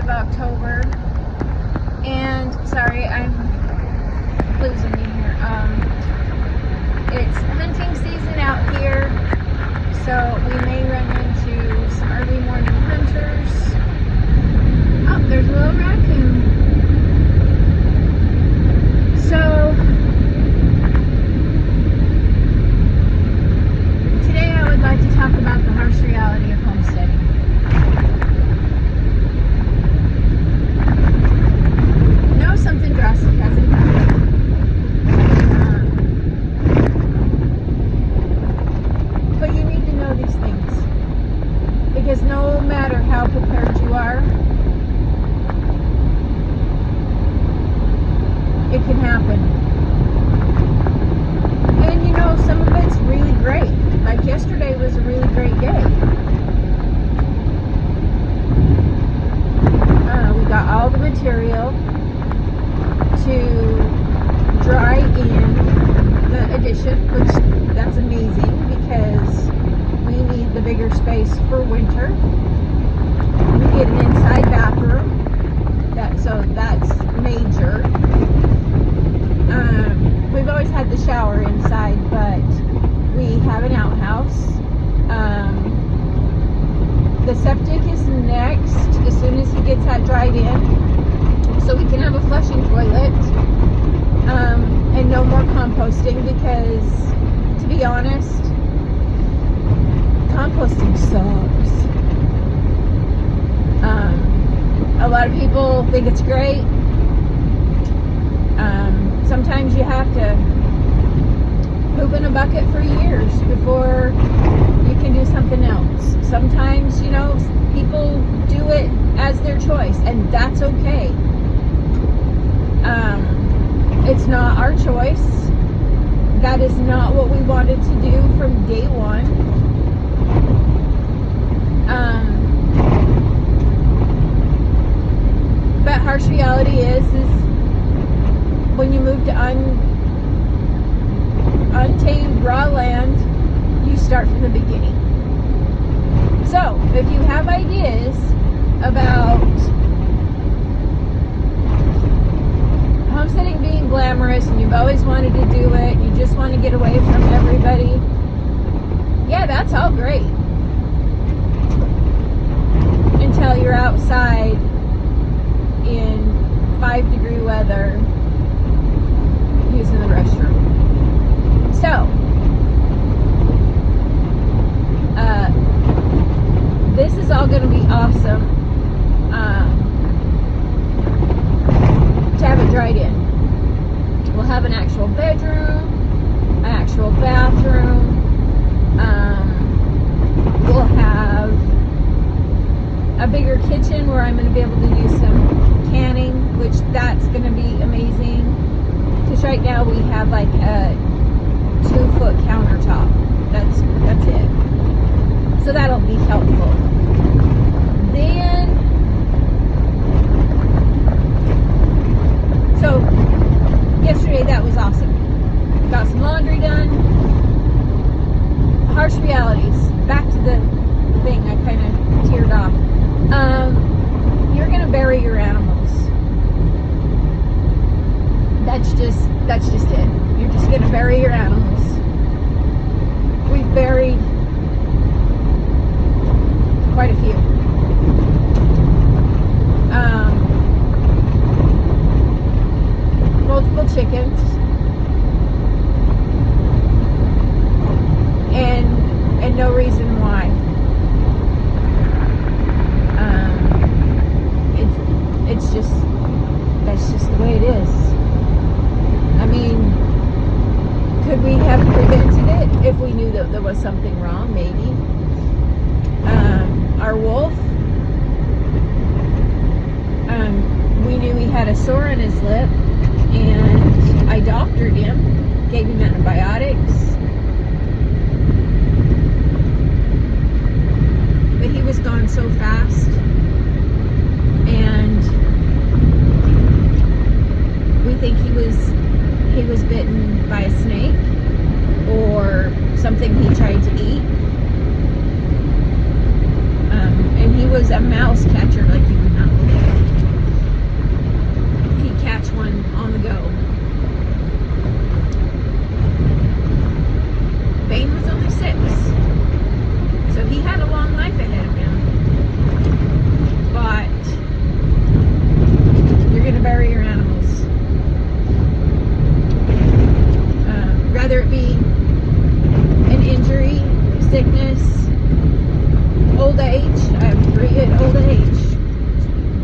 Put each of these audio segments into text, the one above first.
of October, and sorry, I'm losing me here. It's hunting season out here, so we may run into some early morning hunters. Oh, there's a little raccoon. So today I would like to talk about the harsh reality of homesteading. No, something drastic hasn't happened. But you need to know these things. Because no matter how prepared you are, it can happen. And you know, some of it's really great. Like yesterday was a really great day. We got all the material to dry in the addition, which that's amazing because we need the bigger space for winter. We get an inside bathroom, so that's major. We've always had the shower inside, but we have an outhouse. The septic is next as soon as he gets that dried in, so we can have a flushing toilet, and no more composting because, to be honest, composting sucks. A lot of people think it's great. Sometimes you have to poop in a bucket for years before you can do something else. Sometimes, you know, people do it as their choice, and that's okay. It's not our choice. That is not what we wanted to do from day one. But harsh reality is when you move to untamed raw land, you start from the beginning. So, if you have ideas about homesteading being glamorous and you've always wanted to do it, you just want to get away from everybody, yeah, that's all great. Until you're outside in 5-degree weather using the restroom. So, this is all going to be awesome to have it dried in. We'll have an actual bedroom, an actual bathroom. We'll have a bigger kitchen where I'm going to be able to do some canning, which that's going to be amazing. Because right now we have like a 2-foot countertop. That's it. So that'll be helpful. Then, so yesterday that was awesome. Got some laundry done. Harsh realities. Back to the thing I kind of teared off. You're gonna bury your animals. That's just it. You're just gonna bury your animals. We've buried quite a few. Multiple chickens. And no reason why. That's just the way it is. I mean, could we have prevented it if we knew that there was something wrong? Maybe. Our wolf, we knew he had a sore in his lip, and I doctored him, gave him antibiotics, but he was gone so fast, and we think he was bitten by a snake or something he tried to eat. And he was a mouse catcher like you would not believe. catch one on the go. Bane was only 6, so he had a long life ahead of him. But you're going to bury your animals. Rather it be an injury, sickness, old age. I have 3 at old age.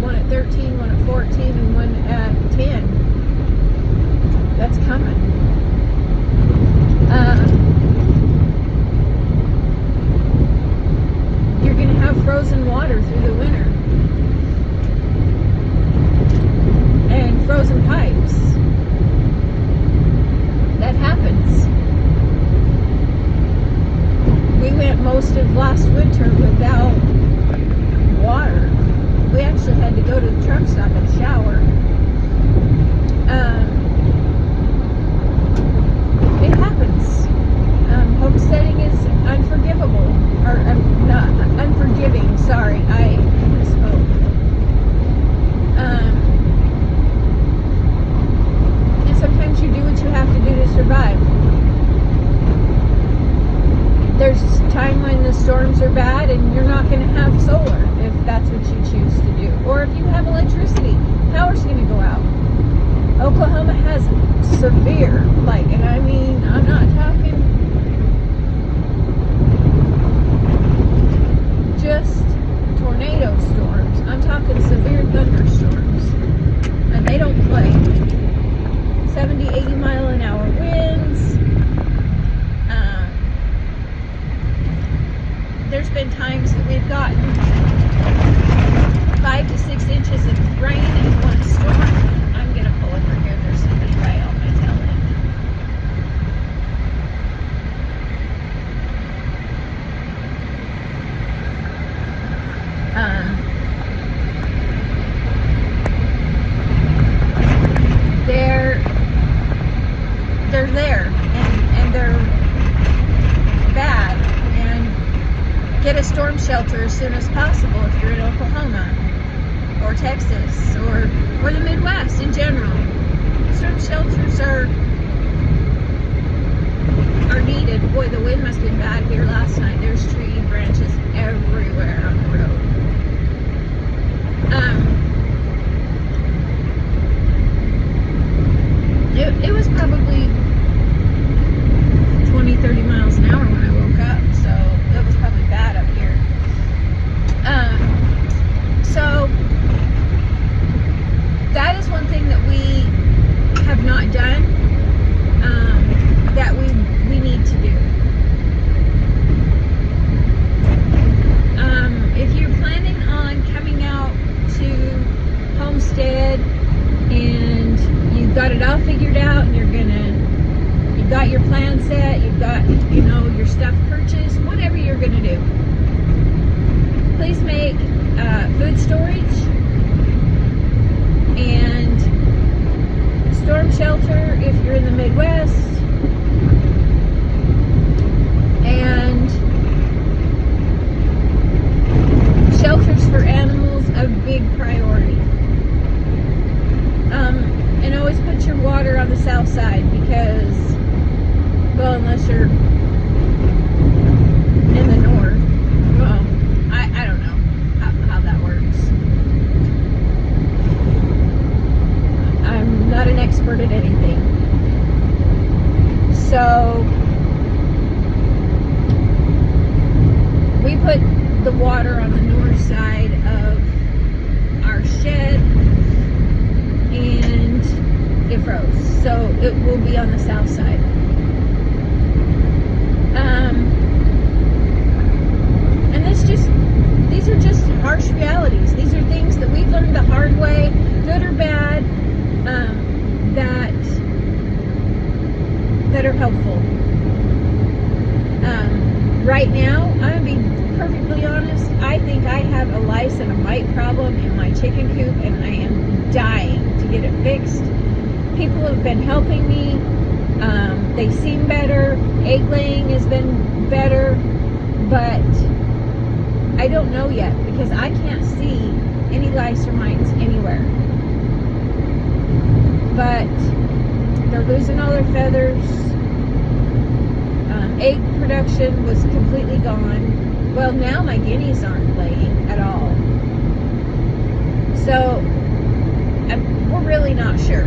1 at 13, 1 at 14, and 1 at 10. That's coming. You're going to have frozen water through the winter. And frozen pipes. That happens. We went most of last winter without water. We actually had to go to the truck stop and shower. It happens. Homesteading is unforgivable. Or not unforgiving. Sorry, I misspoke. And sometimes you do what you have to do to survive. There's time when the storms are bad and you're not going to have solar if that's what you choose to do. Or if you have electricity, power's going to go out. Oklahoma has severe, and I mean, I'm not talking just tornado storms. I'm talking severe thunderstorms. And they don't play. 70, 80 mile an hour winds. There's been times that we've gotten 5 to 6 inches of rain in one storm. I'm going to pull over here. There's somebody right on my tail end. They're there, and they're bad. Get a storm shelter as soon as possible if you're in Oklahoma or Texas or the Midwest in general. Storm shelters are needed. Boy, the wind must have been bad here last night. There's tree branches everywhere on the road. It was probably 20, 30 miles an hour when I woke up, so it was probably bad up here. So that is one thing that we have not done, that we need to do. If you're planning on coming out to Homestead and you've got it all figured out and you've got your plan set, you've got, your stuff purchased, whatever you're going to do, please make food storage and storm shelter if you're in the Midwest, and shelters for animals a big priority. And always put your water on the south side because, well, unless you're in the north. Well, I don't know how that works. I'm not an expert at anything. So we put the water on the north side of our shed and it froze. So it will be on the south side. And these are just harsh realities. These are things that we've learned the hard way, good or bad, that are helpful. Right now, I'm going to be perfectly honest, I think I have a lice and a mite problem in my chicken coop, and I am dying to get it fixed. People have been helping me. They seem better. Egg laying has been better, but I don't know yet because I can't see any lice or mites anywhere. but they're losing all their feathers. Egg production was completely gone. Well, now my guineas aren't laying at all. So, we're really not sure.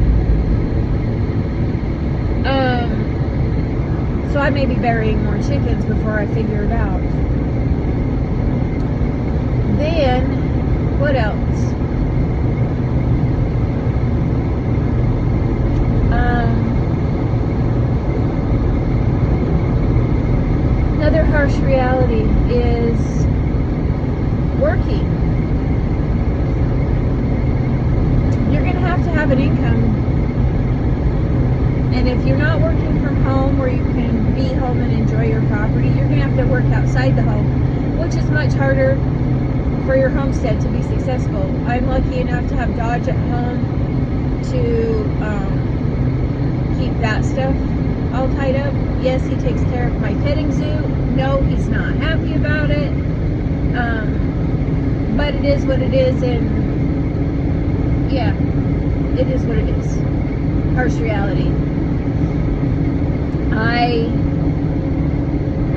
So I may be burying more chickens before I figure it out. Then, what else? Another harsh reality is working. You're going to have an income. And if you're not working from home where you can be home and enjoy your property, you're going to have to work outside the home, which is much harder for your homestead to be successful. I'm lucky enough to have Dodge at home to keep that stuff all tied up. Yes, he takes care of my petting zoo. No, he's not happy about it. But it is what it is, and yeah, it is what it is. Harsh reality.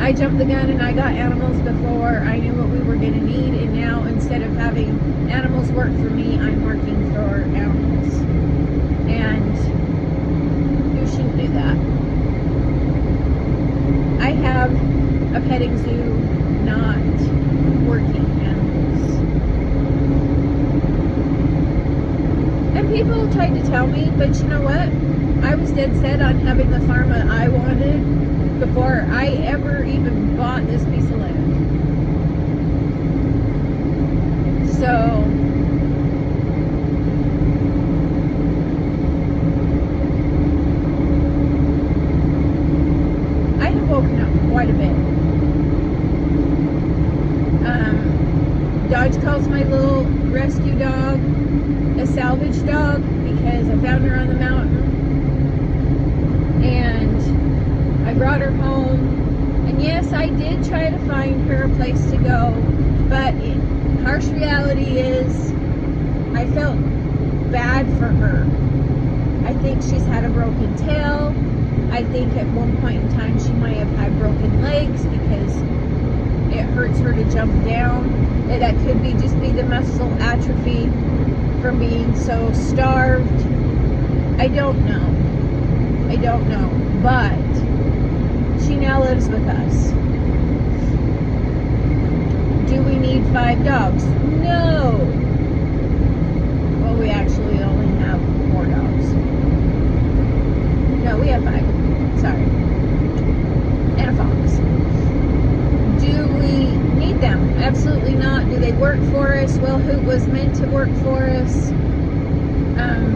I jumped the gun and I got animals before I knew what we were going to need, and now instead of having animals work for me, I'm working for animals. And you shouldn't do that. I have a petting zoo, not working animals. And people tried to tell me, but you know what? I was dead set on having the farm that I wanted before I ever even bought this piece of land. So, I have woken up quite a bit. Dodge calls my little rescue dog a salvage dog because I found her on the mountain. And I brought her home, and yes, I did try to find her a place to go, but harsh reality is I felt bad for her. I think she's had a broken tail. I think at one point in time she might have had broken legs because it hurts her to jump down. And that could just be the muscle atrophy from being so starved. I don't know, but she now lives with us. Do we need 5 dogs? No. Well, we actually only have 4 dogs. No, we have 5. Sorry. And a fox. Do we need them? Absolutely not. Do they work for us? Well, Hoot was meant to work for us.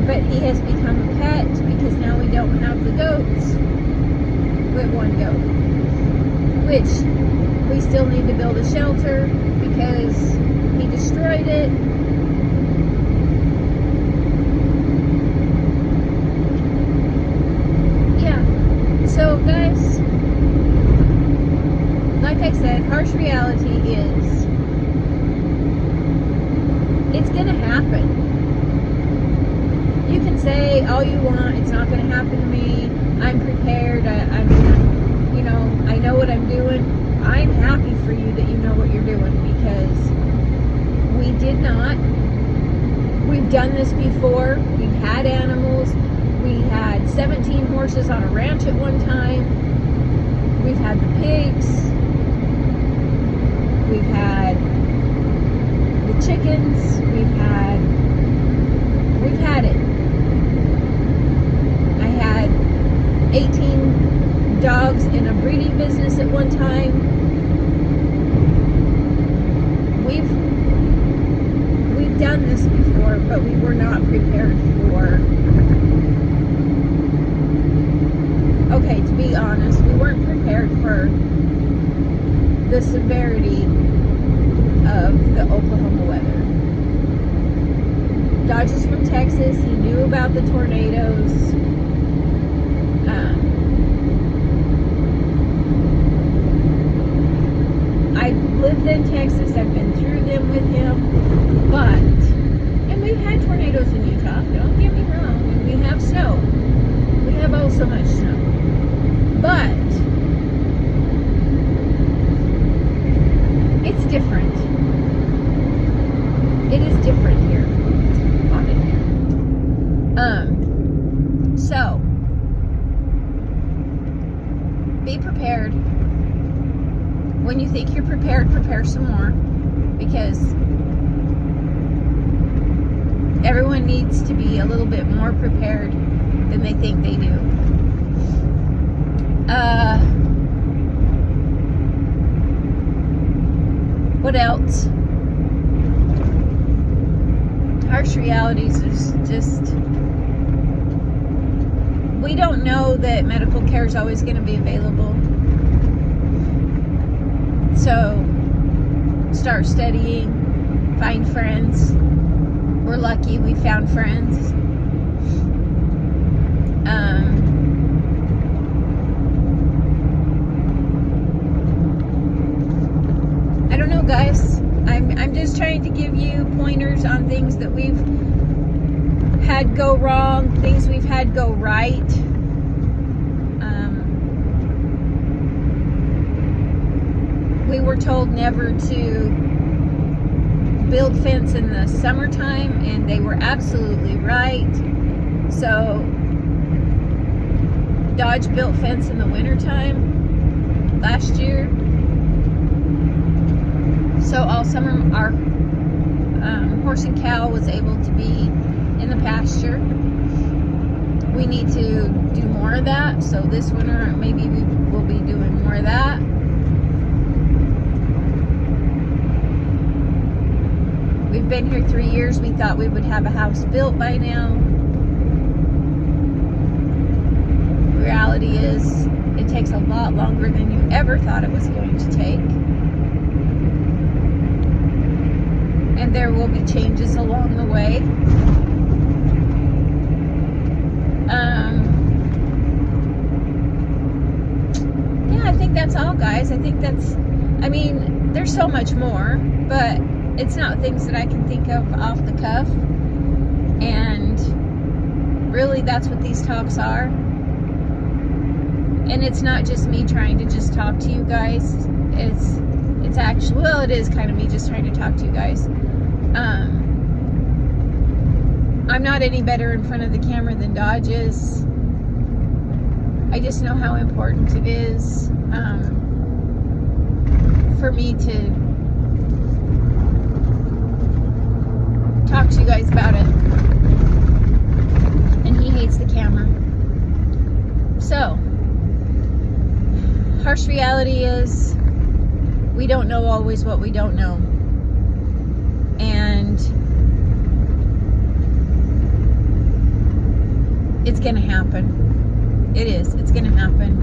But he has become a pet because now we don't have the goats. We have 1 goat. Which we still need to build a shelter because he destroyed it. Yeah. So guys, like I said, harsh reality is it's gonna happen. You can say all you want, it's not going to happen to me, I'm prepared, I know what I'm doing. I'm happy for you that you know what you're doing, because we did not. We've done this before. We've had animals. We had 17 horses on a ranch at one time. We've had the pigs. We've had the chickens. We've had it. 18 dogs in a breeding business at one time. We've done this before, but we were not prepared for. Okay, to be honest, we weren't prepared for the severity of the Oklahoma weather. Dodge is from Texas. He knew about the tornadoes. I've lived in Texas. I've been through them with him. And we had tornadoes in Utah. Don't get me wrong. We have snow. We have oh so much snow. But it's different. It is different here. It's hot in here. So be prepared. When you think you're prepared, prepare some more, because everyone needs to be a little bit more prepared than they think they do. What else? Harsh realities is just, we don't know that medical care is always going to be available. So start studying, find friends. We're lucky we found friends. I don't know, guys. I'm just trying to give you pointers on things that we've had go wrong, things we've had go right. We were told never to build fence in the summertime, and they were absolutely right. So Dodge built fence in the wintertime last year. So all summer our horse and cow was able to be in the pasture. We need to do more of that. So this winter maybe we will be doing more of that. We've been here 3 years. We thought we would have a house built by now. Reality is, it takes a lot longer than you ever thought it was going to take. And there will be changes along the way. Yeah, I think that's all, guys. I think that's, I mean, there's so much more, but it's not things that I can think of off the cuff. And really, that's what these talks are. And it's not just me trying to just talk to you guys. It's actually, well, it is kind of me just trying to talk to you guys. I'm not any better in front of the camera than Dodge is. I just know how important it is for me to talk to you guys about it. And he hates the camera. So, harsh reality is, we don't know always what we don't know. And it's gonna happen. It is. It's gonna happen.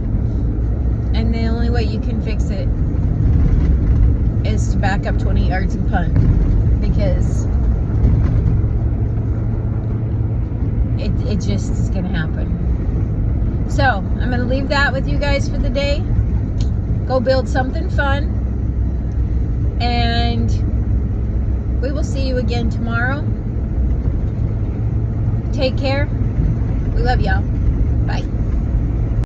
And the only way you can fix it is to back up 20 yards and punt. Because it just is gonna happen. So, I'm gonna leave that with you guys for the day. Go build something fun. And we will see you again tomorrow. Take care. We love y'all. Bye.